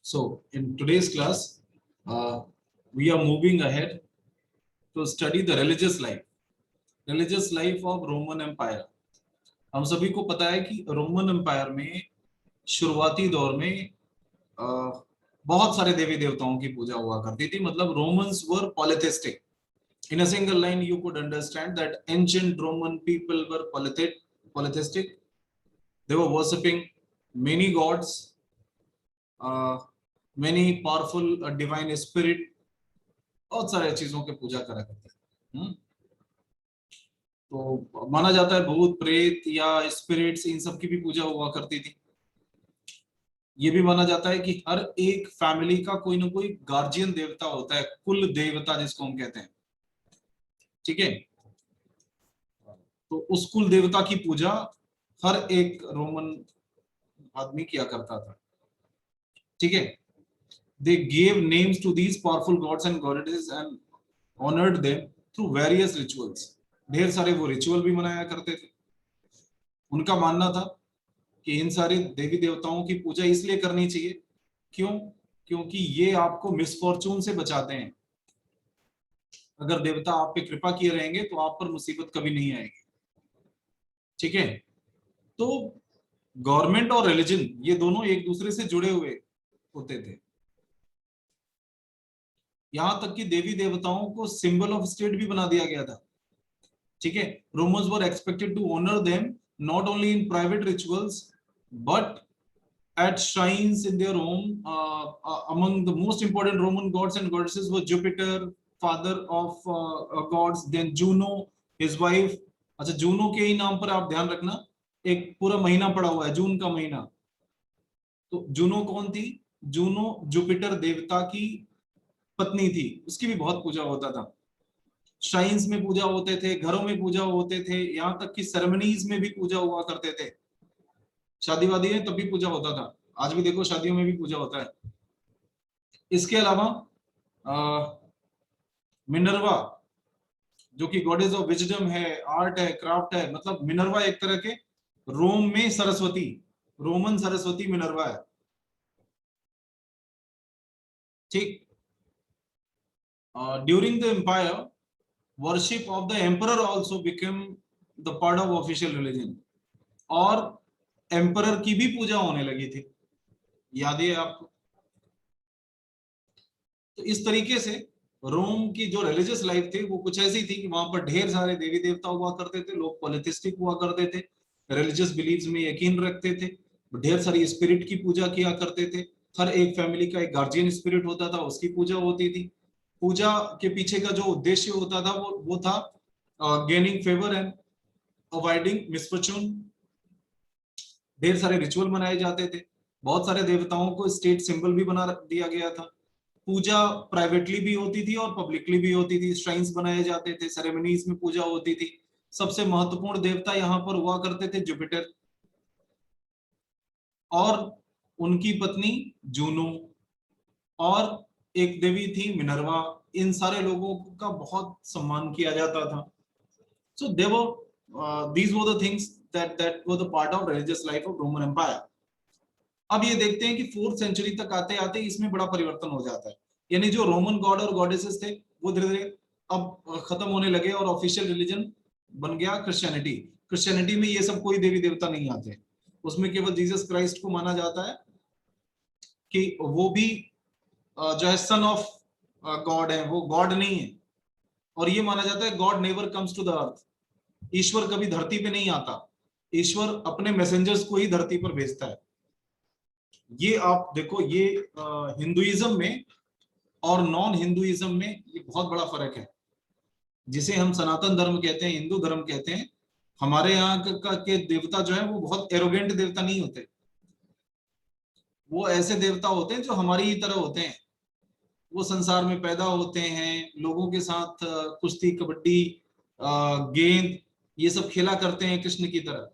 So in today's class, we are moving ahead to study the religious life of Roman Empire. हम सभी को पता है कि रोमन एम्पायर में शुरुआती दौर में बहुत सारे देवी देवताओं की पूजा हुआ करती थी. मतलब Romans were polytheistic. In a single line, you could understand that ancient Roman people were polytheistic. They were worshipping many gods, many powerful divine spirit. बहुत सारे चीजों की पूजा करा करते हैं. तो माना जाता है भूत प्रेत या स्पिरिट्स इन सब की भी पूजा हुआ करती थी. ये भी माना जाता है कि हर एक फैमिली का कोई ना कोई गार्जियन देवता होता है, कुल देवता जिसको हम कहते हैं. ठीक है. तो उस कुल देवता की पूजा हर एक रोमन आदमी किया करता था. ठीक है. They gave names to these powerful gods and goddesses and honored them through various rituals. ढेर सारे वो रिचुअल भी मनाया करते थे. उनका मानना था कि इन सारे देवी देवताओं की पूजा इसलिए करनी चाहिए. क्यों? क्योंकि ये आपको मिसफॉर्चून से बचाते हैं. अगर देवता आप पे कृपा किए रहेंगे तो आप पर मुसीबत कभी नहीं आएगी. ठीक है. तो गवर्नमेंट और रिलीजन ये दोनों एक दूसरे से जुड़े हुए होते थे. यहां तक कि देवी देवताओं को सिंबल ऑफ स्टेट भी बना दिया गया था. ठीक है. Romans were expected to honour them not only in private rituals but at shrines in their home. Among the most important Roman gods and goddesses were Jupiter, father of gods, then Juno, his wife. अच्छा, Juno के ही नाम पर आप ध्यान रखना, एक पूरा महीना पड़ा हुआ है, जून का महीना. तो जूनो कौन थी? जूनो जुपिटर देवता की पत्नी थी. उसकी भी बहुत पूजा होता था. श्राइन्स में पूजा होते थे, घरों में पूजा होते थे, यहाँ तक कि सेरेमनीज में भी पूजा हुआ करते थे. शादी वादी है तब भी पूजा होता था. आज भी देखो शादियों में भी पूजा होता है. इसके अलावा मिनर्वा जो कि गॉडेस ऑफ विजडम है, आर्ट है, क्राफ्ट है. मतलब मिनर्वा एक तरह के रोम में सरस्वती, रोमन सरस्वती मिनर्वा है. ठीक. During the empire worship of the emperor also became the part of official religion. और एम्परर की भी पूजा होने लगी थी. याद है आपको? तो इस तरीके से रोम की जो रिलीजियस लाइफ थी वो कुछ ऐसी थी कि वहां पर ढेर सारे देवी देवता हुआ करते थे. लोग पॉलिथिस्टिक हुआ करते थे, रिलीजियस बिलीव्स में यकीन रखते थे, ढेर सारी स्पिरिट की पूजा किया करते थे. हर एक फैमिली का एक गार्जियन स्पिरिट होता था, उसकी पूजा होती थी. पूजा के पीछे का जो उद्देश्य होता था वो था gaining favour and avoiding misfortune. ढेर सारे रिचुअल मनाए जाते थे. बहुत सारे देवताओं को स्टेट सिंबल भी बना दिया गया था. पूजा प्राइवेटली भी होती थी और पब्लिकली भी होती थी. श्राइन्स बनाए जाते थे, सेरेमनीज में पूजा होती थी. सबसे महत्वपूर्ण देवता यहाँ पर हुआ करते थे जुपिटर और उनकी पत्नी जूनो, और एक देवी थी मिनर्वा. इन सारे लोगों का बहुत सम्मान किया जाता था. So they were these were the things that were the part of religious life of Roman Empire. अब ये देखते हैं कि 4th सेंचुरी तक आते आते इसमें बड़ा परिवर्तन हो जाता है. यानी जो रोमन गॉड और गॉडेसेस थे वो धीरे धीरे अब खत्म होने लगे और ऑफिशियल रिलीजन बन गया क्रिश्चियनिटी. क्रिश्चियनिटी में ये सब कोई देवी देवता नहीं आते. उसमें केवल जीसस क्राइस्ट को माना जाता है कि वो भी जो है सन ऑफ गॉड है, वो गॉड नहीं है. और ये माना जाता है God never comes to the earth. ईश्वर कभी धरती पे नहीं आता. ईश्वर अपने मैसेंजर्स को ही धरती पर भेजता है. ये आप देखो, ये हिंदुइज्म में और नॉन हिंदुइज्म में ये बहुत बड़ा फर्क है. जिसे हम सनातन धर्म कहते हैं, हिंदू धर्म कहते हैं, हमारे यहाँ के देवता जो है वो बहुत एरोगेंट देवता नहीं होते. वो ऐसे देवता होते हैं जो हमारी ही तरह होते हैं. वो संसार में पैदा होते हैं, लोगों के साथ कुश्ती, कबड्डी, गेंद ये सब खेला करते हैं कृष्ण की तरह.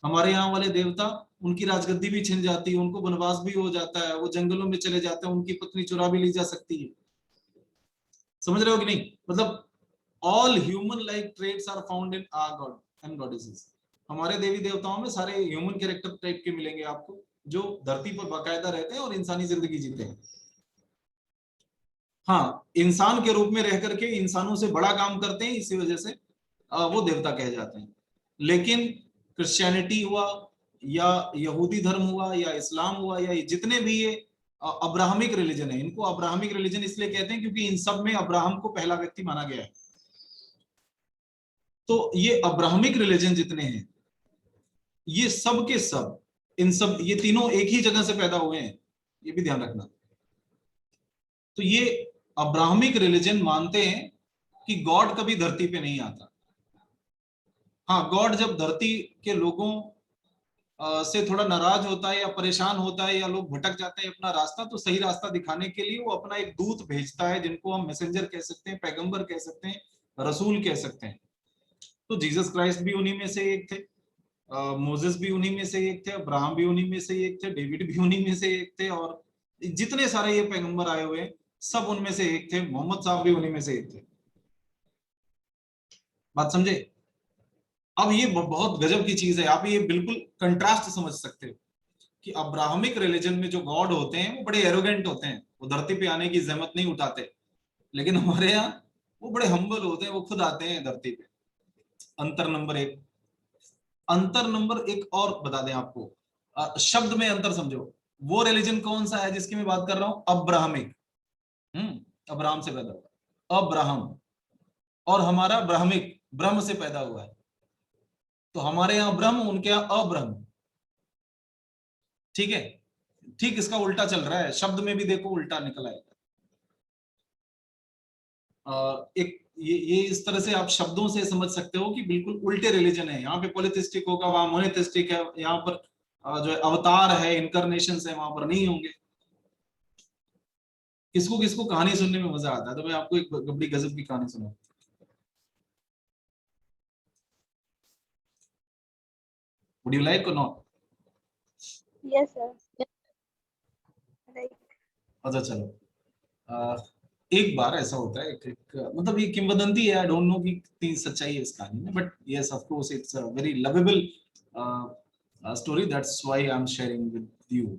हमारे यहाँ वाले देवता, उनकी राजगद्दी भी छिन जाती है, उनको वनवास भी हो जाता है, वो जंगलों में चले जाते हैं, उनकी पत्नी चुरा भी ली जा सकती है. समझ रहे हो कि नहीं? मतलब all human like traits are found in our god and goddesses. हमारे देवी देवताओं में सारे ह्यूमन कैरेक्टर टाइप के मिलेंगे आपको. जो धरती पर बाकायदा रहते हैं और इंसानी जिंदगी जीते हैं। हाँ, इंसान के रूप में रह करके इंसानों से बड़ा काम करते हैं, इसी वजह से वो देवता कहे जाते हैं। लेकिन क्रिश्चियनिटी हुआ या यहूदी धर्म हुआ या इस्लाम हुआ या जितने भी ये अब्राहमिक रिलीजन है, इनको अब्राहमिक रिलीजन इसलिए कहते हैं क्योंकि इन सब में अब्राहम को पहला व्यक्ति माना गया है। तो ये अब्राहमिक रिलीजन जितने हैं, ये सब के सब, इन सब, ये तीनों एक ही जगह से पैदा हुए हैं, ये भी ध्यान रखना। तो ये अब्राहमिक रिलीजन मानते हैं कि गॉड कभी धरती पे नहीं आता। हाँ, गॉड जब धरती के लोगों से थोड़ा नाराज होता है या परेशान होता है या लोग भटक जाते हैं अपना रास्ता, तो सही रास्ता दिखाने के लिए वो अपना एक दूत भेजता है, जिनको हम मैसेंजर कह सकते हैं, पैगंबर कह सकते हैं, रसूल कह सकते हैं। तो जीसस क्राइस्ट भी उन्हीं में से एक थे, मोजेस भी उन्हीं में से एक थे, अब्राहम भी उन्हीं में से एक थे, डेविड भी उन्हीं में से एक थे, और जितने सारे ये पैगंबर आए हुए हैं सब उनमें से एक थे। मोहम्मद साहब भी उन्हीं में से एक थे। बात समझे? अब ये बहुत गजब की चीज है, आप ये बिल्कुल कंट्रास्ट समझ सकते हो कि अब्राहमिक रिलीजन में जो गॉड होते हैं वो बड़े एरोगेंट होते हैं, वो धरती पे आने की जहमत नहीं उठाते। लेकिन हमारे यहाँ वो बड़े हम्बल होते हैं, वो खुद आते हैं धरती पे। अंतर नंबर एक। अंतर नंबर एक और बता दें आपको, शब्द में अंतर समझो। वो रिलीजन कौन सा है जिसकी मैं बात कर रहा हूं? अब्राहमिक। अब्राहम से पैदा हुआ अब्राहम, और हमारा ब्राह्मिक, ब्रह्म से पैदा हुआ है। तो हमारे यहाँ ब्रह्म, उनके यहाँ अब्रह्म। ठीक है, ठीक इसका उल्टा चल रहा है, शब्द में भी देखो उल्टा निकल आएगा। एक ये इस तरह से आप शब्दों से समझ सकते हो कि बिल्कुल उल्टे रिलीजन है। यहाँ पे पॉलिथिस्टिक होगा, वहां मोनेथिस्टिक है। यहाँ पर जो है अवतार है, इनकारनेशन है, वहां पर नहीं होंगे। किसको किसको कहानी सुनने में मजा आता है, तो मैं आपको एक बड़ी गजब की कहानी सुनाऊं। वुड यू लाइक और नॉट? Yes, sir. Right. अच्छा चलो। एक बार ऐसा होता है, मतलब ये किंवदंती है, आई डोंट नो कि कितनी सच्चाई है इस कहानी में, but yes of course it's a very lovable story, that's why I am sharing with you.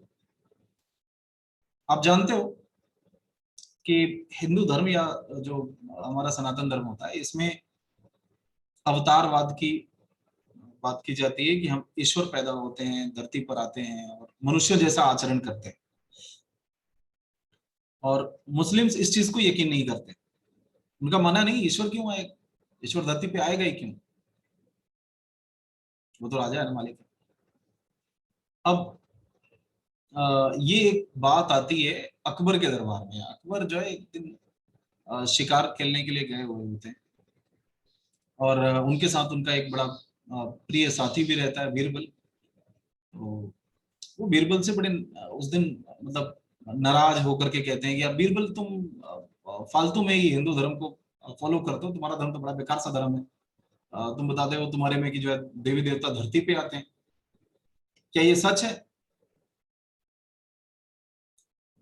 आप जानते हो कि हिंदू धर्म या जो हमारा सनातन धर्म होता है, इसमें अवतारवाद की बात की जाती है कि हम ईश्वर पैदा होते हैं, धरती पर आते हैं और मनुष्य जैसा आचरण करते हैं। और मुस्लिम्स इस चीज को यकीन नहीं करते। उनका मानना नहीं, ईश्वर क्यों आएगा, ईश्वर धरती पे आएगा ही क्यों, वो तो राजा है ना, मालिक है। अब ये एक बात आती है अकबर के दरबार में। अकबर जो है एक दिन शिकार खेलने के लिए गए हुए होते हैं, और उनके साथ उनका एक बड़ा प्रिय साथी भी रहता है, बीरबल। तो वो बीरबल से बड़े उस दिन मतलब नाराज होकर के कहते हैं कि यार बीरबल, तुम फालतू में ही हिंदू धर्म को फॉलो करते हो, तुम्हारा धर्म तो बड़ा बेकार सा धर्म है। तुम बताते हो तुम्हारे में कि जो है देवी देवता धरती पे आते हैं, क्या ये सच है?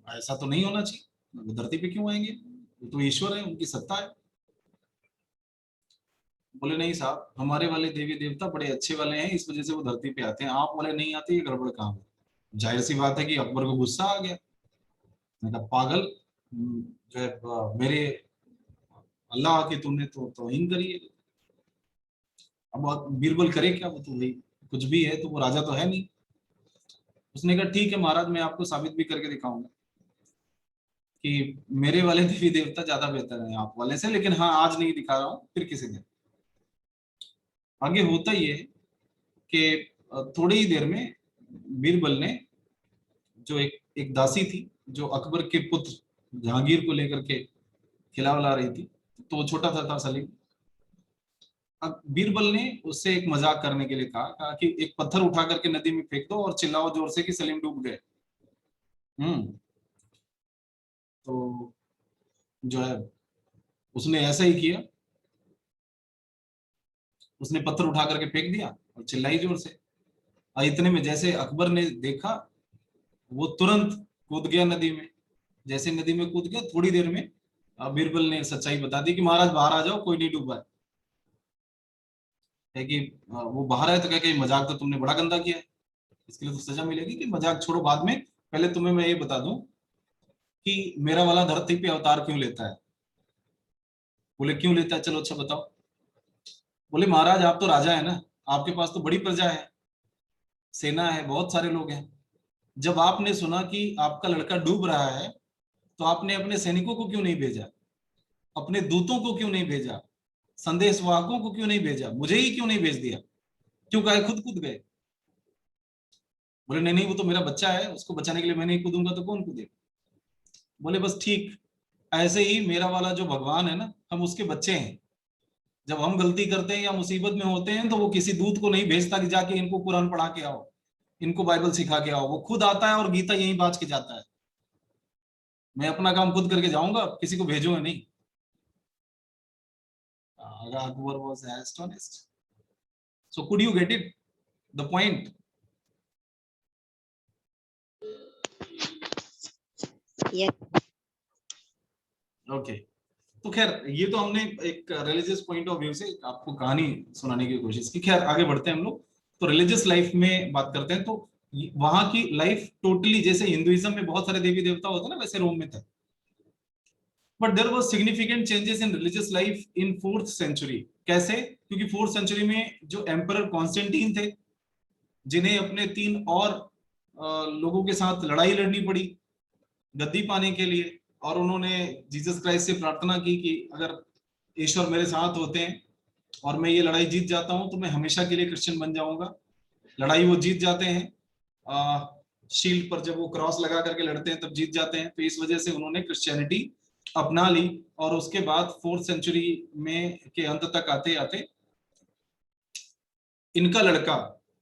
ऐसा तो नहीं होना चाहिए, वो धरती पे क्यों आएंगे, वो तो ईश्वर है, उनकी सत्ता है। बोले नहीं साहब, हमारे वाले देवी देवता बड़े अच्छे वाले हैं, इस वजह से वो धरती पे आते हैं, आप वाले नहीं आते, ये गड़बड़ काम है। जाहिर सी बात है कि अकबर को गुस्सा आ गया। मैंने कहा पागल, जो है मेरे अल्लाह की तुमने तो तौहीन करी है। अब बीरबल करे क्या, वो तो भाई कुछ भी है, तो वो राजा तो है नहीं। उसने कहा ठीक है महाराज, मैं आपको साबित भी करके दिखाऊंगा कि मेरे वाले देवी देवता ज्यादा बेहतर है आप वाले से, लेकिन हाँ आज नहीं दिखा रहा हूँ, फिर किसी दिन। आगे होता ये है कि थोड़ी ही देर में बीरबल ने, जो एक दासी थी जो अकबर के पुत्र जहांगीर को लेकर के खिला रही थी, तो वो छोटा था सलीम। अब बीरबल ने उससे एक मजाक करने के लिए कहा कि एक पत्थर उठा करके नदी में फेंक दो और चिल्लाओ जोर से कि सलीम डूब गए। हम्म तो जो है उसने ऐसा ही किया, उसने पत्थर उठा करके फेंक दिया और चिल्लाई जोर से। और इतने में जैसे अकबर ने देखा, वो तुरंत कूद गया नदी में। जैसे नदी में कूद गया, थोड़ी देर में बीरबल ने सच्चाई बता दी कि महाराज बाहर आ जाओ, कोई नहीं डूबा है कि वो बाहर आए तो क्या, कि मजाक तो तुमने बड़ा गंदा किया है, इसके लिए तो सजा मिलेगी। कि मजाक छोड़ो बाद में, पहले तुम्हें मैं ये बता दूं कि मेरा वाला धरती पे अवतार क्यों लेता है। बोले क्यों लेता है, चलो अच्छा बताओ। बोले महाराज आप तो राजा है ना, आपके पास तो बड़ी प्रजा है, सेना है, बहुत सारे लोग हैं। जब आपने सुना कि आपका लड़का डूब रहा है तो आपने अपने सैनिकों को क्यों नहीं भेजा, अपने दूतों को क्यों नहीं भेजा, संदेशवाहकों को क्यों नहीं भेजा, मुझे ही क्यों नहीं भेज दिया, क्यों कहे खुद कूद गए। बोले नहीं नहीं वो तो मेरा बच्चा है, उसको बचाने के लिए मैं नहीं कूदूंगा तो कौन कूदेगा। बोले बस ठीक ऐसे ही मेरा वाला जो भगवान है ना, हम उसके बच्चे हैं। जब हम गलती करते हैं या मुसीबत में होते हैं तो वो किसी दूत को नहीं भेजता कि जाके इनको कुरान पढ़ा के आओ, इनको बाइबल सिखा के आओ। वो खुद आता है और गीता यहीं बाज के जाता है। मैं अपना काम खुद करके जाऊंगा, किसी को भेजूंगा नहीं। Akbar was astonished. So could you get it? The point? Yes. Okay. तो खैर ये तो हमने एक रिलीजियस पॉइंट ऑफ व्यू से आपको कहानी सुनाने की कोशिश की। खैर आगे बढ़ते हैं हम लोग, तो रिलीजियस लाइफ में बात करते हैं। तो वहां की लाइफ टोटली जैसे हिंदुइज्म में बहुत सारे देवी देवता होते हैं ना, वैसे रोम में था। But there was significant changes in religious life in 4th century. कैसे? क्योंकि 4th सेंचुरी में जो एम्परर कॉन्स्टेंटीन थे, जिन्हें अपने 3 और लोगों के साथ लड़ाई लड़नी पड़ी गद्दी पाने के लिए, और उन्होंने जीसस क्राइस्ट से प्रार्थना की कि अगर ईश्वर मेरे साथ होते हैं और मैं ये लड़ाई जीत जाता हूं तो मैं हमेशा के लिए क्रिश्चियन बन जाऊंगा। लड़ाई वो जीत जाते हैं, शील्ड पर जब वो क्रॉस लगा करके लड़ते हैं तब जीत जाते हैं। तो इस वजह से उन्होंने क्रिश्चियनिटी अपना ली। और उसके बाद 4th सेंचुरी में के अंत तक आते आते इनका लड़का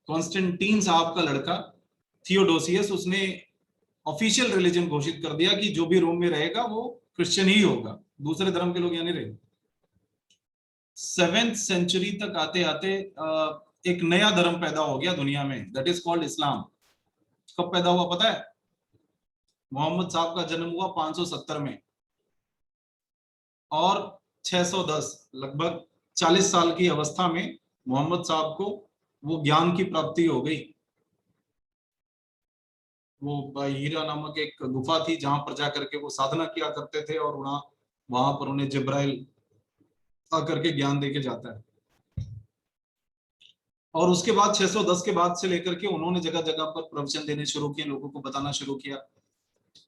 कॉन्स्टेंटीन साहब का लड़का थियोडोसियस, उसने ऑफिशियल रिलीजन घोषित कर दिया कि जो भी रोम में रहेगा वो क्रिश्चियन ही होगा, दूसरे धर्म के लोग यहाँ नहीं रहेंगे। 7th सेंचुरी तक आते आते एक नया धर्म पैदा हो गया दुनिया में, दैट इज कॉल्ड इस्लाम। कब पैदा हुआ पता है? मोहम्मद साहब का जन्म हुआ 570 में, और 610 लगभग 40 साल की अवस्था में मोहम्मद साहब को वो ज्ञान की प्राप्ति हो गई। वो हीरा नामक एक गुफा थी जहां पर जाकर के वो साधना किया करते थे, और वहां पर उन्हें जिब्राइल आकर के ज्ञान देके जाता है। और उसके बाद 610 के बाद से लेकर के उन्होंने जगह जगह पर प्रवचन देने शुरू किए, लोगों को बताना शुरू किया।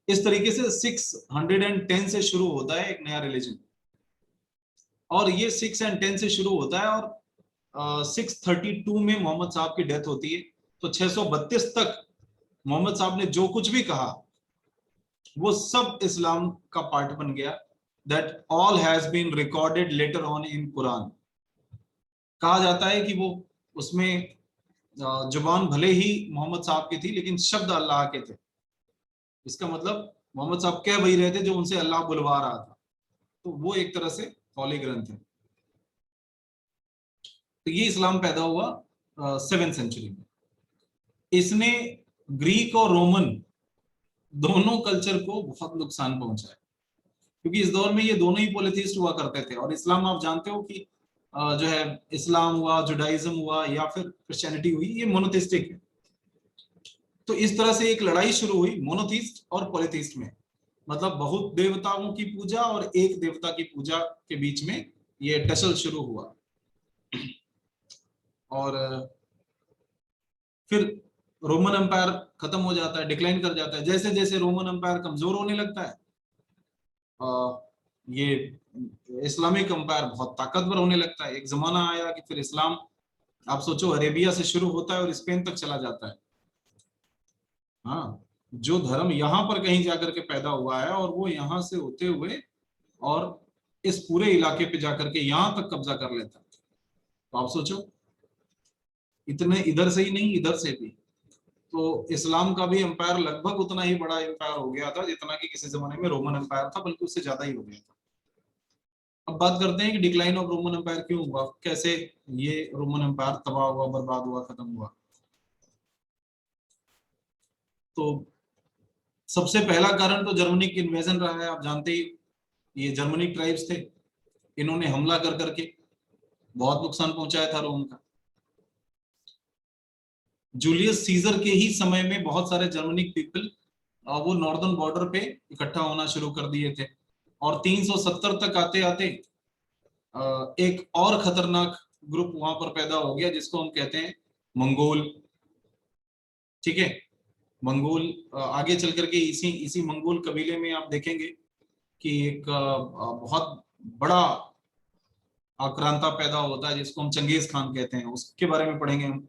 इस तरीके से 610 से शुरू होता है एक नया रिलीजन, और ये 6 और 10 से शुरू होता है, और 632 में मोहम्मद साहब की डेथ होती है। तो 632 तक मोहम्मद साहब ने जो कुछ भी कहा वो सब इस्लाम का पार्ट बन गया। That all has been recorded later on in Quran. कहा जाता है कि वो उसमें जुबान भले ही मोहम्मद साहब की थी लेकिन शब्द अल्लाह के थे। इसका मतलब मोहम्मद साहब कह वही रहे थे जो उनसे अल्लाह बुलवा रहा था। तो वो एक तरह से होली ग्रंथ है। तो ये इस्लाम पैदा हुआ 7th सेंचुरी में। इसने ग्रीक और रोमन दोनों कल्चर को बहुत नुकसान पहुंचाया, क्योंकि इस दौर में ये दोनों ही पॉलिथिस्ट हुआ करते थे। और इस्लाम आप जानते हो कि जो है इस्लाम हुआ, जुडाइज्म हुआ या फिर क्रिश्चियनिटी हुई, ये मोनोथिस्टिक है। तो इस तरह से एक लड़ाई शुरू हुई मोनोथिस्ट और पॉलिथिस्ट में, मतलब बहुत देवताओं की पूजा और एक देवता की पूजा के बीच में ये टसल शुरू हुआ। और फिर रोमन एम्पायर खत्म हो जाता है, डिक्लाइन कर जाता है। जैसे जैसे रोमन एम्पायर कमजोर होने लगता है, ये इस्लामिक एम्पायर बहुत ताकतवर होने लगता है। एक जमाना आया कि फिर इस्लाम, आप सोचो, अरेबिया से शुरू होता है और स्पेन तक चला जाता है। हाँ, जो धर्म यहाँ पर कहीं जाकर के पैदा हुआ है और वो यहाँ से होते हुए और इस पूरे इलाके पे जाकर के यहाँ तक कब्जा कर लेता है। तो आप सोचो, इतने इधर से ही नहीं इधर से भी। तो इस्लाम का भी एम्पायर लगभग उतना ही बड़ा एम्पायर हो गया था जितना कि किसी जमाने में रोमन एम्पायर था, बल्कि उससे ज्यादा ही हो गया था। अब बात करते हैं कि डिक्लाइन ऑफ रोमन एम्पायर क्यों हुआ, कैसे ये रोमन एम्पायर तबाह हुआ, बर्बाद हुआ, खत्म हुआ। तो सबसे पहला कारण तो जर्मनिक इन्वेजन रहा है, आप जानते ही। ये जर्मनिक ट्राइब्स थे, इन्होंने हमला कर करके बहुत नुकसान पहुंचाया था रोम का। जूलियस सीजर के ही समय में बहुत सारे जर्मनिक पीपल वो नॉर्दर्न बॉर्डर पे इकट्ठा होना शुरू कर दिए थे, और 370 तक आते आते एक और खतरनाक ग्रुप वहां पर पैदा हो गया जिसको हम कहते हैं मंगोल। ठीक है, मंगोल आगे चल करके इसी इसी मंगोल कबीले में आप देखेंगे कि एक बहुत बड़ा आक्रांता पैदा होता है जिसको हम चंगेज खान कहते हैं, उसके बारे में पढ़ेंगे हम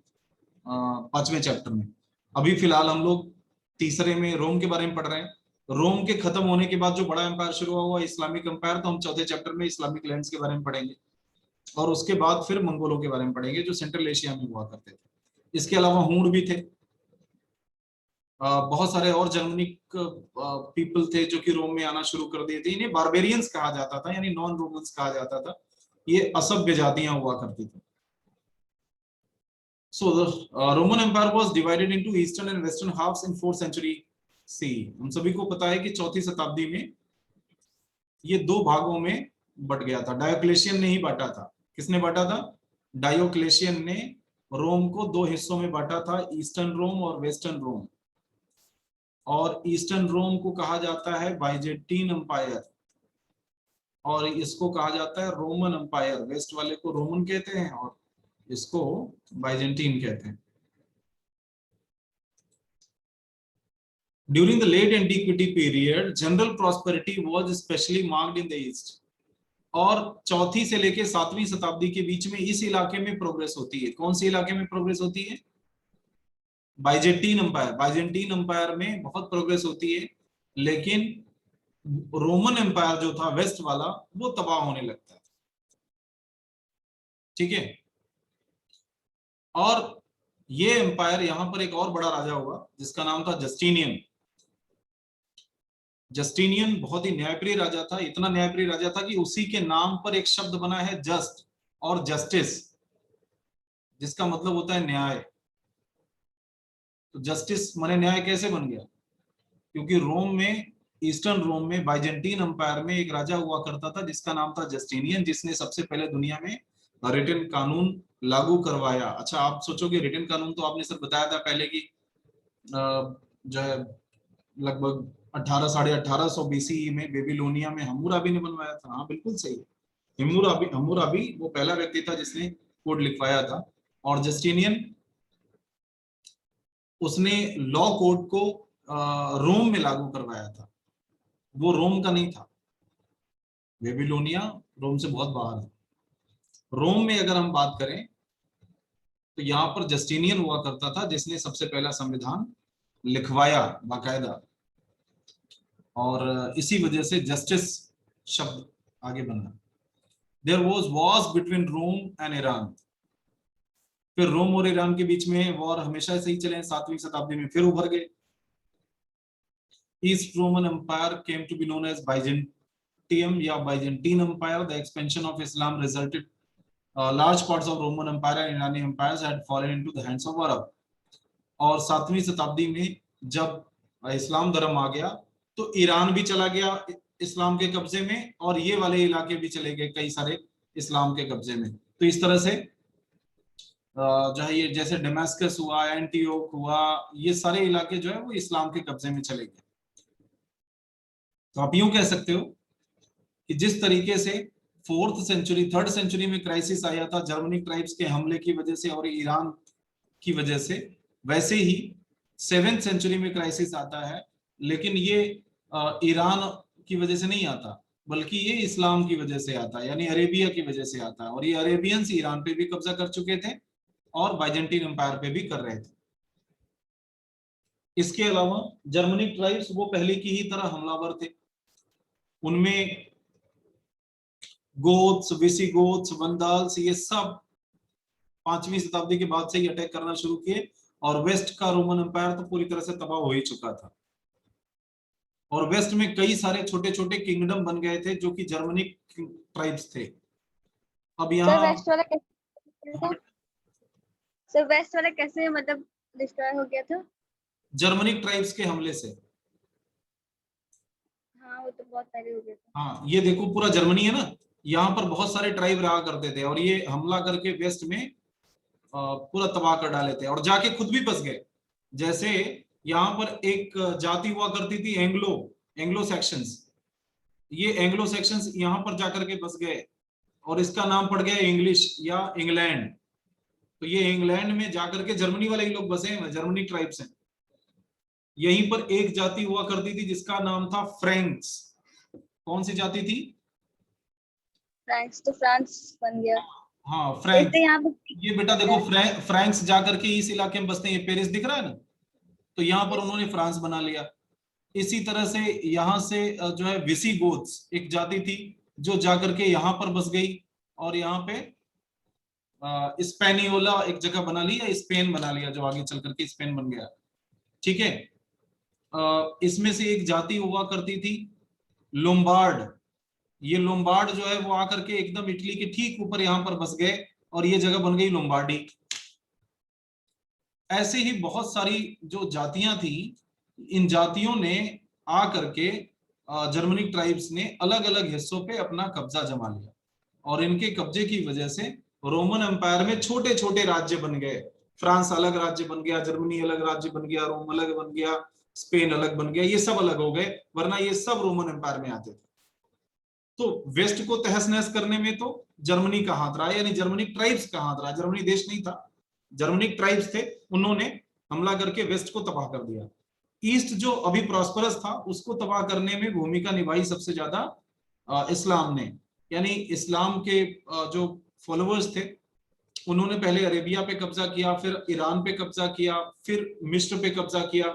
5वें चैप्टर में। अभी फिलहाल हम लोग तीसरे में रोम के बारे में पढ़ रहे हैं। रोम के खत्म होने के बाद जो बड़ा एम्पायर शुरू हुआ इस्लामिक एम्पायर, तो हम चौथे चैप्टर में इस्लामिक लैंड्स के बारे में पढ़ेंगे, और उसके बाद फिर मंगोलों के बारे में पढ़ेंगे जो सेंट्रल एशिया में हुआ करते थे। इसके अलावा हूण भी थे, बहुत सारे और जर्मनिक पीपल थे जो कि रोम में आना शुरू कर दिए थे। इन्हें बारबेरियंस कहा जाता था, यानी नॉन रोमन्स कहा जाता था। ये असभ्य जातियां हुआ करती थी। So the Roman Empire was divided into eastern and western halves in 4th century C. हम सभी को पता है कि चौथी शताब्दी में ये दो भागों में बट गया था। डायोक्लेशियन ने ही बांटा था। किसने बांटा था? डायोक्लेशियन ने रोम को दो हिस्सों में बांटा था, ईस्टर्न रोम और वेस्टर्न रोम। और ईस्टर्न रोम को कहा जाता है बाइजेंटीन एम्पायर, और इसको कहा जाता है रोमन एम्पायर। वेस्ट वाले को रोमन कहते हैं और इसको बाइजेंटीन कहते हैं। During the late antiquity period, general prosperity was especially marked in the east. और चौथी से लेके 7वीं शताब्दी के बीच में इस इलाके में प्रोग्रेस होती है। कौन से इलाके में प्रोग्रेस होती है? Byzantine empire. बाइजेंटीन एम्पायर में बहुत प्रोग्रेस होती है, लेकिन रोमन एम्पायर जो था वेस्ट वाला, वो तबाह होने लगता है। ठीक है, और ये एम्पायर, यहां पर एक और बड़ा राजा हुआ जिसका नाम था जस्टिनियन। जस्टिनियन बहुत ही न्यायप्रिय राजा था, इतना न्यायप्रिय राजा था कि उसी के नाम पर एक शब्द बना है जस्ट और जस्टिस, जिसका मतलब होता है न्याय। तो जस्टिस माने न्याय कैसे बन गया? क्योंकि रोम में, ईस्टर्न रोम में, बाइजेंटीन एम्पायर में एक राजा हुआ करता था जिसका नाम था जस्टिनियन, जिसने सबसे पहले दुनिया में रिटन कानून लागू करवाया। अच्छा, आप सोचोगे रिटन कानून तो आपने सर बताया था पहले की जो है लगभग 18 साढ़े 1800 बीसी में बेबीलोनिया में हम्मुराबी ने बनवाया था। हाँ बिल्कुल सही है, हम्मुराबी वो पहला व्यक्ति था जिसने कोड लिखवाया था। और जस्टिनियन, उसने लॉ कोड को रोम में लागू करवाया था। वो रोम का नहीं था, बेबीलोनिया रोम से बहुत बाहर है। रोम में अगर हम बात करें तो यहाँ पर जस्टिनियन हुआ करता था जिसने सबसे पहला संविधान लिखवाया बाकायदा, और इसी वजह से जस्टिस शब्द आगे बना। There was wars between Rome and Iran. फिर रोम और ईरान के बीच में वॉर हमेशा से ही चले, 7वीं शताब्दी में फिर उभर गए। East Roman Empire came to be known as Byzantium या Byzantine Empire. The expansion of Islam resulted large parts of Roman Empire and Iranian empires had fallen into the hands of Arab. और 7वीं शताब्दी में जब इस्लाम धर्म आ गया तो Iran भी चला गया इस्लाम के कब्जे में, और ये वाले इलाके भी चले गए कई सारे इस्लाम के कब्जे में। तो इस तरह से जो है ये जैसे डेमास्कस हुआ, एंटीओक हुआ, ये सारे इलाके जो है वो इस्लाम के कब्जे में चले गए। तो आप यूं कह सकते हो कि जिस तरीके से 4th सेंचुरी 3rd सेंचुरी में क्राइसिस आया था जर्मनिक ट्राइब्स के हमले की वजह से और ईरान की वजह से, वैसे ही 7th सेंचुरी में क्राइसिस आता है, लेकिन ये ईरान की वजह से नहीं आता, बल्कि ये इस्लाम की वजह से आता है, यानी अरेबिया की वजह से आता है। और ये अरेबियंस ईरान पे भी कब्जा कर चुके थे और बाइजेंटीन एम्पायर पे भी कर रहे थे। इसके अलावा जर्मनिक ट्राइब्स वो पहले की ही तरह हमलावर थे। उनमें गोथ्स, विसिगोथ्स, वंदाल्स, ये सब 5वीं शताब्दी के बाद से ही अटैक करना शुरू किए, और वेस्ट का रोमन एम्पायर तो पूरी तरह से तबाह हो ही चुका था। और वेस्ट में कई सारे छोटे छोटे किंगडम बन गए थे जो कि जर्मनिक ट्राइब्स थे। अब यहाँ वेस्ट वाला कैसे, सर वेस्ट वाला कैसे मतलब डिस्ट्रॉय हो गया था? जर्मनिक ट्राइब्स के हमले से। हाँ वो तो बहुत पहले हो गया था। हाँ ये देखो पूरा जर्मनी है ना, यहाँ पर बहुत सारे ट्राइब रहा करते थे, और ये हमला करके वेस्ट में पूरा तबाह कर डाले थे और जाके खुद भी बस गए। जैसे यहाँ पर एक जाति हुआ करती थी एंग्लो सेक्शंस, ये एंग्लो सेक्शंस यहाँ पर जाकर के बस गए और इसका नाम पड़ गया इंग्लिश या इंग्लैंड। तो ये इंग्लैंड में जाकर के जर्मनी वाले ही लोग बसे हैं, जर्मनी ट्राइब्स हैं। यहीं पर एक जाति हुआ करती थी जिसका नाम था फ्रैंक्स। कौन सी जाति थी? फ्रांस, तो फ्रांस बन गया। हाँ फ्रैंक्स। जैसे यहाँ पे ये बेटा देखो फ्रैंक्स जाकर के इस इलाके में बसते हैं, ये पेरिस दिख रहा है ना, तो यहाँ पर उन्होंने फ्रांस बना लिया। इसी तरह से यहाँ से जो है विसिगोथ्स एक जाति थी जो जाकर के यहाँ पर बस गई और यहाँ पे स्पेनियोला एक जगह बना ली, या स्पेन बना लिया, जो आगे चल करके स्पेन बन गया। ठीक है। इसमें से एक जाति हुआ करती थी लोम्बार्ड। ये लोम्बार्ड जो है वो आकर के एकदम इटली के ठीक ऊपर यहाँ पर बस गए और ये जगह बन गई लोम्बार्डी। ऐसे ही बहुत सारी जो जातियां थी, इन जातियों ने आकर के जर्मनिक ट्राइब्स ने अलग अलग हिस्सों पे अपना कब्जा जमा लिया और इनके कब्जे की वजह से रोमन एम्पायर में छोटे छोटे राज्य बन गए। फ्रांस अलग राज्य बन गया, जर्मनी अलग राज्य बन गया, रोम अलग बन गया, स्पेन अलग बन गया, ये सब अलग हो गए, वरना ये सब रोमन एम्पायर में आते थे। तो वेस्ट को तहस नहस करने में तो जर्मनी का हाथ रहा, यानी जर्मनिक ट्राइब्स का हाथ रहा। जर्मनी देश नहीं था, जर्मनिक ट्राइब्स थे, उन्होंने हमला करके वेस्ट को तबाह कर दिया। ईस्ट जो अभी प्रॉस्परस था उसको तबाह करने में भूमिका निभाई सबसे ज्यादा इस्लाम ने, यानी इस्लाम के जो फॉलोअर्स थे उन्होंने पहले अरेबिया पे कब्जा किया, फिर ईरान पे कब्जा किया, फिर मिस्र पे कब्जा किया।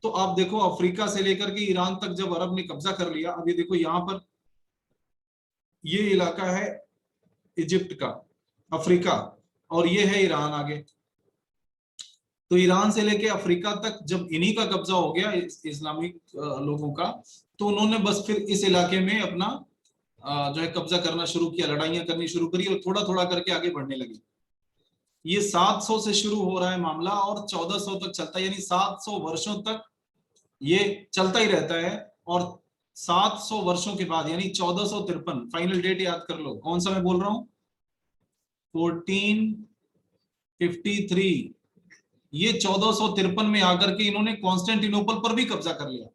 तो आप देखो अफ्रीका से लेकर के ईरान तक जब अरब ने कब्जा कर लिया, अभी देखो यहाँ पर ये इलाका है इजिप्ट का, अफ्रीका, और ये है ईरान आगे। तो ईरान से लेके अफ्रीका तक जब इन्हीं का कब्जा हो गया इस्लामिक लोगों का, तो उन्होंने बस फिर इस इलाके में अपना जो है कब्जा करना शुरू किया, लड़ाइयां करनी शुरू करी और थोड़ा थोड़ा करके आगे बढ़ने लगी। ये 700 से शुरू हो रहा है मामला और 1400 तक चलता है, यानी 700 वर्षों तक ये चलता ही रहता है। और 700 वर्षों के बाद यानी 1453, फाइनल डेट याद कर लो, कौन सा मैं बोल रहा हूं, 1453। ये 1453 में आकर के इन्होंने कॉन्स्टेंटिनोपल पर भी कब्जा कर लिया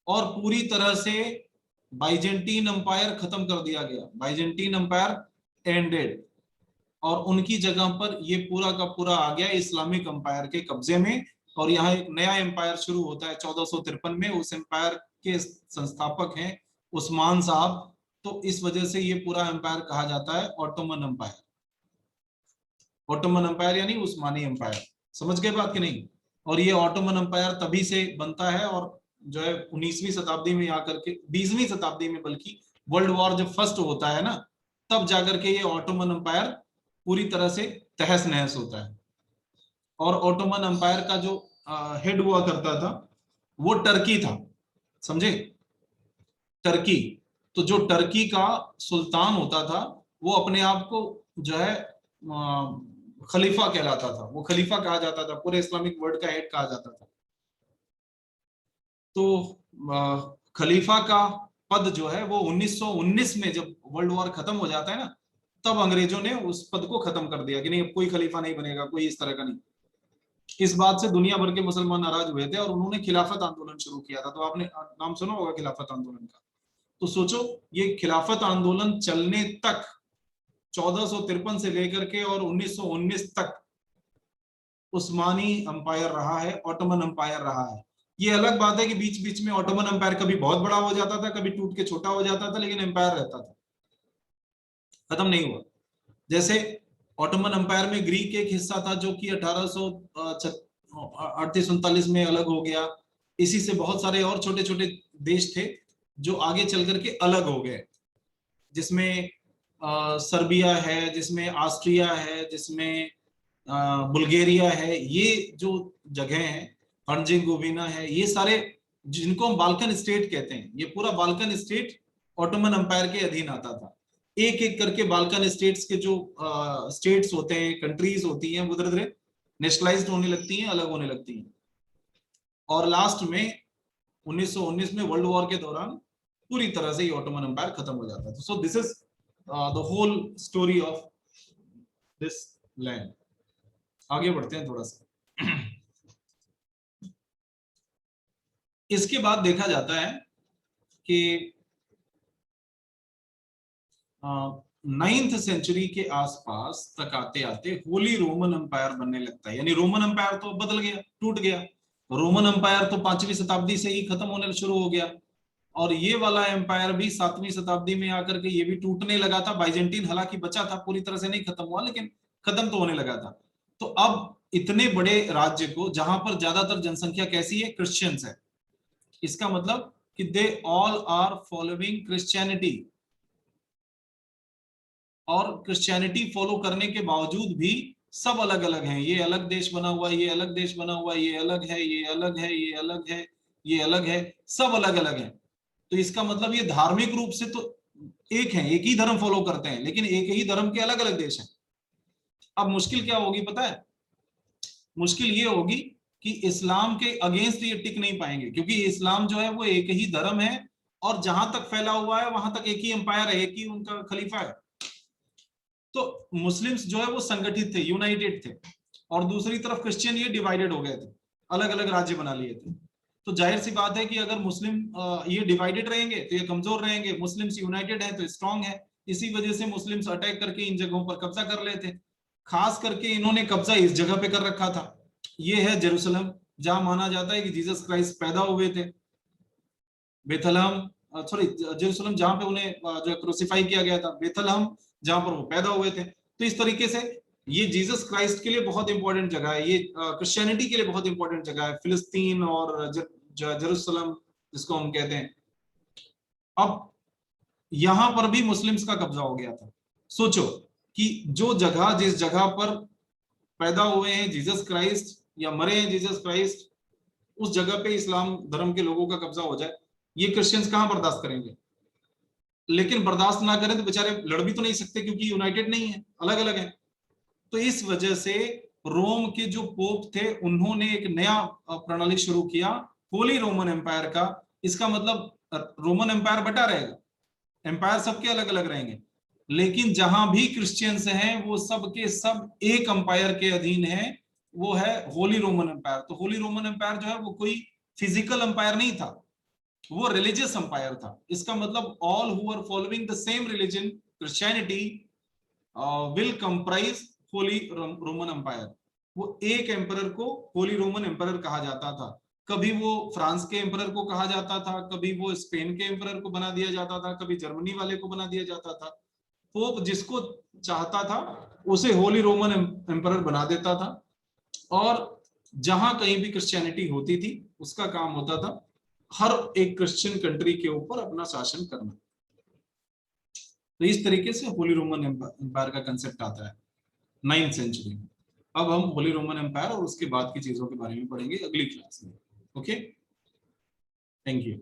और पूरी तरह से बाइजेंटीन अंपायर खत्म कर दिया गया। बाइजेंटीन अंपायर एंडेड और उनकी जगह पर ये पूरा का पूरा आ गया इस्लामिक अंपायर के कब्जे में। और यहाँ एक नया एम्पायर शुरू होता है 1453 में। उस एम्पायर के संस्थापक हैं उस्मान साहब। तो इस वजह से ये पूरा एम्पायर कहा जाता है ऑटोमन एम्पायर। ऑटोमन एम्पायर यानी उस्मानी एम्पायर, समझ गए बात कि नहीं। और ये ऑटोमन एम्पायर तभी से बनता है और जो है 19वीं शताब्दी में आकर के, 20वीं शताब्दी में बल्कि, वर्ल्ड वॉर जब फर्स्ट होता है ना, तब जाकर के ये ऑटोमन एम्पायर पूरी तरह से तहस नहस होता है। और ऑटोमन एम्पायर का जो हेड हुआ करता था वो टर्की था, समझे, टर्की। तो जो टर्की का सुल्तान होता था वो अपने आप को जो है खलीफा कहलाता था, वो खलीफा कहा जाता था, पूरे इस्लामिक वर्ल्ड का हेड कहा जाता था। तो खलीफा का पद जो है वो 1919 में जब वर्ल्ड वॉर खत्म हो जाता है ना, तब अंग्रेजों ने उस पद को खत्म कर दिया कि नहीं अब कोई खलीफा नहीं बनेगा, कोई इस तरह का नहीं। इस बात से दुनिया भर के मुसलमान नाराज हुए थे और उन्होंने खिलाफत आंदोलन शुरू किया था। तो आपने नाम सुना होगा खिलाफत आंदोलन का। तो सोचो ये खिलाफत आंदोलन चलने तक 1453 से लेकर के और 1919 तक उस्मानी अंपायर रहा है, ऑटोमन अंपायर रहा है। ये अलग बात है कि बीच बीच में ऑटोमन अंपायर कभी बहुत बड़ा हो जाता था, कभी टूट के छोटा हो जाता था, लेकिन अंपायर रहता था, खत्म नहीं हुआ। जैसे ऑटोमन अंपायर में ग्रीक एक हिस्सा था जो कि 1838-39 में अलग हो गया। इसी से बहुत सारे और छोटे छोटे देश थे जो आगे चल करके अलग हो गए, जिसमें सर्बिया है, जिसमें ऑस्ट्रिया है, जिसमें बुल्गारिया है, ये जो जगह है, हर्जेगोविना है, ये सारे जिनको हम बाल्कन स्टेट कहते हैं, ये पूरा बाल्कन स्टेट ऑटोमन अंपायर के अधीन आता था। एक एक करके बाल्कन स्टेट्स के जो स्टेट्स होते हैं, कंट्रीज होती हैं, वो धीरे धीरे नेशनलाइज्ड होने लगती हैं, अलग होने लगती हैं। और लास्ट में 1919 में वर्ल्ड वॉर के दौरान पूरी तरह से ये ऑटोमन अंपायर खत्म हो जाता था। So this is the whole story of this land. आगे बढ़ते हैं थोड़ा सा। इसके बाद देखा जाता है कि 9th सेंचुरी के आसपास तक आते आते होली रोमन एम्पायर बनने लगता है। यानी रोमन एम्पायर तो बदल गया, टूट गया। रोमन एम्पायर तो 5वीं शताब्दी से ही खत्म होने शुरू हो गया, और ये वाला एम्पायर भी 7वीं शताब्दी में आकर के ये भी टूटने लगा था। बाइजेंटीन हालांकि बचा था, पूरी तरह से नहीं खत्म हुआ, लेकिन खत्म तो होने लगा था। तो अब इतने बड़े राज्य को, जहां पर ज्यादातर जनसंख्या कैसी है, क्रिश्चियंस है, इसका मतलब कि they all are following Christianity, और क्रिश्चियनिटी फॉलो करने के बावजूद भी सब अलग अलग हैं। ये अलग देश बना हुआ, ये अलग देश बना हुआ, ये अलग है, ये अलग है, ये अलग है, ये अलग है, सब अलग अलग है। तो इसका मतलब ये धार्मिक रूप से तो एक है, एक ही धर्म फॉलो करते हैं, लेकिन एक ही धर्म के अलग अलग देश हैं। अब मुश्किल क्या होगी पता है? मुश्किल ये होगी कि इस्लाम के अगेंस्ट ये टिक नहीं पाएंगे, क्योंकि इस्लाम जो है वो एक ही धर्म है, और जहां तक फैला हुआ है वहां तक एक ही एम्पायर है, एक ही उनका खलीफा है। तो मुस्लिम्स जो है वो संगठित थे, यूनाइटेड थे, और दूसरी तरफ क्रिश्चियन ये डिवाइडेड हो गए थे, अलग अलग राज्य बना लिए थे। तो जाहिर सी बात है कि अगर मुस्लिम ये डिवाइडेड रहेंगे तो ये कमजोर रहेंगे, मुस्लिम्स यूनाइटेड हैं तो स्ट्रांग है। इसी वजह से मुस्लिम्स अटैक करके इन जगहों पर कब्जा कर लेते। खास करके इन्होंने कब्जा इस जगह पे कर रखा था, ये है जेरूसलम, जहां माना जाता है कि जीसस क्राइस्ट पैदा हुए थे। बेथलहम, सॉरी जेरूसलम जहां पे उन्हें जो क्रूसिफाई किया गया था, बेथलहम जहां पर वो पैदा हुए थे। तो इस तरीके से ये जीसस क्राइस्ट के लिए बहुत इंपॉर्टेंट जगह है, ये क्रिश्चियनिटी के लिए बहुत इंपॉर्टेंट जगह है, फिलिस्तीन और जेरूसलम जिसको हम कहते हैं। अब यहां पर भी मुस्लिम्स का कब्जा हो गया था। सोचो कि जो जगह, जिस जगह पर पैदा हुए हैं जीसस क्राइस्ट या मरे हैं जीसस क्राइस्ट, उस जगह पे इस्लाम धर्म के लोगों का कब्जा हो जाए, ये क्रिश्चियंस कहां बर्दाश्त करेंगे? लेकिन बर्दाश्त ना करें तो बेचारे लड़ भी तो नहीं सकते, क्योंकि यूनाइटेड नहीं है, अलग अलग है। तो इस वजह से रोम के जो पोप थे उन्होंने एक नया प्रणाली शुरू किया, होली रोमन एम्पायर का। इसका मतलब रोमन एम्पायर बटा रहेगा, एम्पायर सबके अलग अलग रहेंगे, लेकिन जहां भी क्रिश्चियंस हैं वो सब के सब एक एम्पायर के अधीन है, वो है होली रोमन एम्पायर। तो होली रोमन एम्पायर जो है वो कोई फिजिकल एम्पायर नहीं था, वो रिलीजियस एम्पायर था। इसका मतलब all who are following the same religion Christianity will comprise holy Roman empire. वो एक एम्परर को होली रोमन एम्परर कहा जाता था। कभी वो फ्रांस के एम्परर को कहा जाता था, कभी वो स्पेन के एम्परर को बना दिया जाता था, कभी जर्मनी वाले को बना दिया जाता था। पोप जिसको चाहता था उसे होली रोमन एम्परर बना देता था, और जहां कहीं भी क्रिश्चियनिटी होती थी उसका काम होता था हर एक क्रिश्चियन कंट्री के ऊपर अपना शासन करना। तो इस तरीके से होली रोमन एम्पायर का कंसेप्ट आता है 9th सेंचुरी में। अब हम होली रोमन एम्पायर और उसके बाद की चीजों के बारे में पढ़ेंगे अगली क्लास में। Okay, thank you.